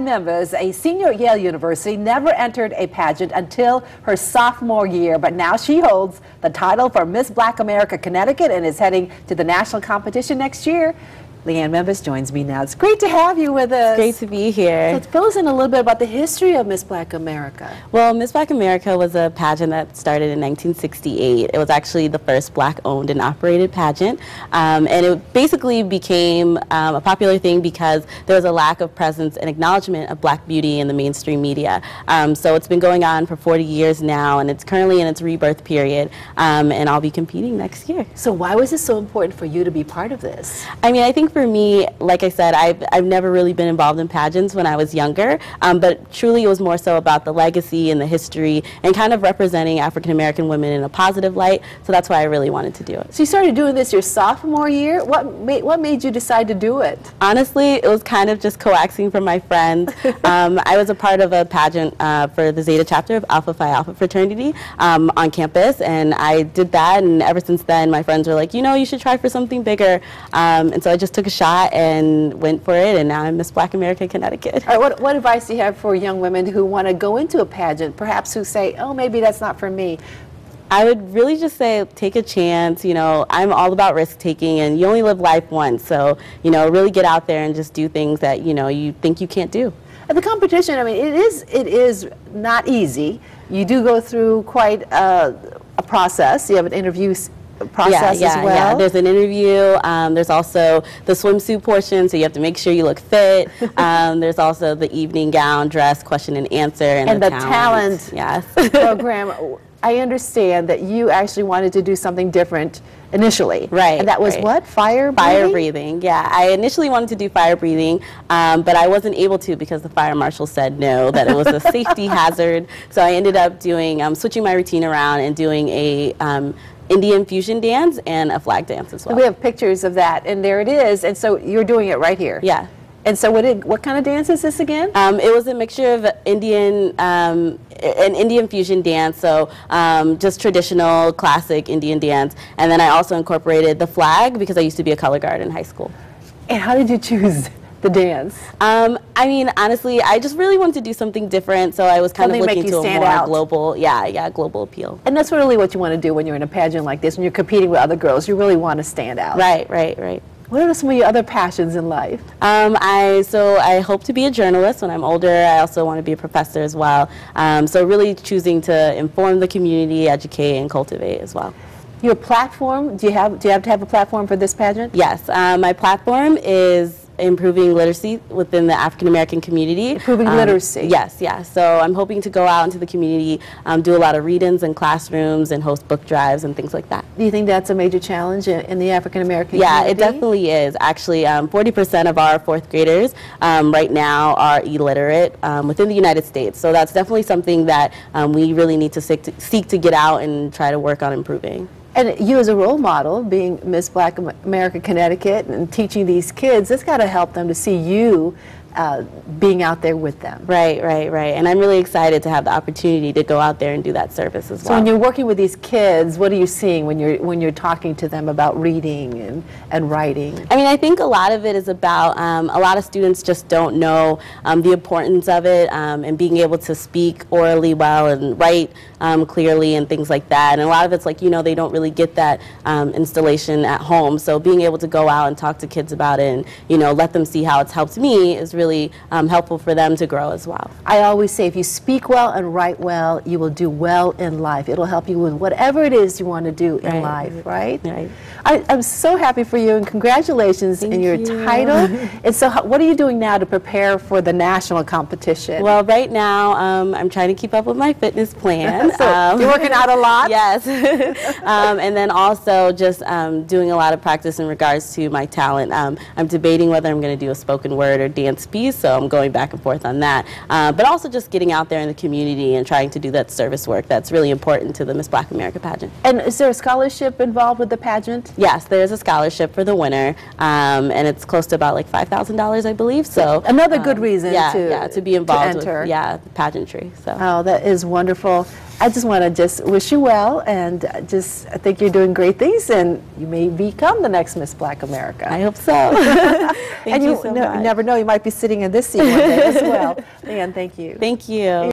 Liane Membis, a senior at Yale University, never entered a pageant until her sophomore year, but now she holds the title for Miss Black America Connecticut and is heading to the national competition next year. Liane Membis joins me now. It's great to have you with us. It's great to be here. So fill us in a little bit about the history of Miss Black America. Well, Miss Black America was a pageant that started in 1968. It was actually the first Black-owned and operated pageant, and it basically became a popular thing because there was a lack of presence and acknowledgement of Black beauty in the mainstream media. So it's been going on for 40 years now, and it's currently in its rebirth period, and I'll be competing next year. So why was it so important for you to be part of this? I mean, I think for me, like I said, I've never really been involved in pageants when I was younger, but truly it was more so about the legacy and the history and kind of representing African American women in a positive light, so that's why I really wanted to do it. So you started doing this your sophomore year? What made you decide to do it? Honestly, it was kind of just coaxing from my friends. I was a part of a pageant for the Zeta chapter of Alpha Phi Alpha fraternity on campus, and I did that, and ever since then my friends were like, you know, you should try for something bigger, and so I just took a shot and went for it, and now I'm Miss Black America Connecticut. All right, what advice do you have for young women who want to go into a pageant, perhaps who say, oh, maybe that's not for me? I would really just say take a chance. You know, I'm all about risk taking, and you only live life once, so, you know, really get out there and just do things that, you know, you think you can't do. And the competition, I mean, it is not easy. You do go through quite a process. You have an interview process as well. Yeah, there's an interview. There's also the swimsuit portion, so you have to make sure you look fit. There's also the evening gown, dress, question and answer, and the talent yes. program. I understand that you actually wanted to do something different initially. Right. And that was what? Fire breathing? Fire breathing, yeah. I initially wanted to do fire breathing, but I wasn't able to because the fire marshal said no, that it was a safety hazard. So I ended up doing, switching my routine around and doing a Indian fusion dance and a flag dance as well. And we have pictures of that, and there it is. And so you're doing it right here. Yeah. And so what kind of dance is this again? It was a mixture of an Indian fusion dance, so just traditional, classic Indian dance. And then I also incorporated the flag because I used to be a color guard in high school. And how did you choose the dance? I mean, honestly, I just really wanted to do something different, so I was kind of looking to a more global, global appeal. And that's really what you want to do when you're in a pageant like this, when you're competing with other girls. You really want to stand out. Right, right, right. What are some of your other passions in life? I hope to be a journalist when I'm older. I also want to be a professor as well. So really choosing to inform the community, educate, and cultivate as well. Your platform, do you have to have a platform for this pageant? Yes, my platform is improving literacy within the African American community. Improving literacy? Yes, yes. So I'm hoping to go out into the community, do a lot of read-ins in classrooms and host book drives and things like that. Do you think that's a major challenge in the African American community? Yeah, it definitely is. Actually, 40% of our fourth graders right now are illiterate within the United States. So that's definitely something that we really need to seek to get out and try to work on improving. And you as a role model, being Miss Black America Connecticut and teaching these kids, it's got to help them to see you being out there with them. Right, right, right. And I'm really excited to have the opportunity to go out there and do that service as well. So when you're working with these kids, what are you seeing when you're talking to them about reading and writing? I mean, I think a lot of it is about a lot of students just don't know the importance of it and being able to speak orally well and write clearly and things like that. And a lot of it's like, you know, they don't really get that installation at home. So being able to go out and talk to kids about it and, you know, let them see how it's helped me is really helpful for them to grow as well. I always say if you speak well and write well, you will do well in life. It'll help you with whatever it is you want to do in life, right? Right. I'm so happy for you, and congratulations in your title. And so what are you doing now to prepare for the national competition? Well, right now I'm trying to keep up with my fitness plan. So you're working out a lot? Yes. And then also just doing a lot of practice in regards to my talent. I'm debating whether I'm going to do a spoken word or dance piece, so I'm going back and forth on that. But also just getting out there in the community and trying to do that service work that's really important to the Miss Black America pageant. And is there a scholarship involved with the pageant? Yes, there's a scholarship for the winner, and it's close to about like $5,000, I believe. So another good reason to be involved with pageantry. So. Oh, that is wonderful. I just want to just wish you well, and just I think you're doing great things, and you may become the next Miss Black America. I hope so. Thank and you so much. You never know, you might be sitting in this seat one day as well. Liane, thank you. Thank you.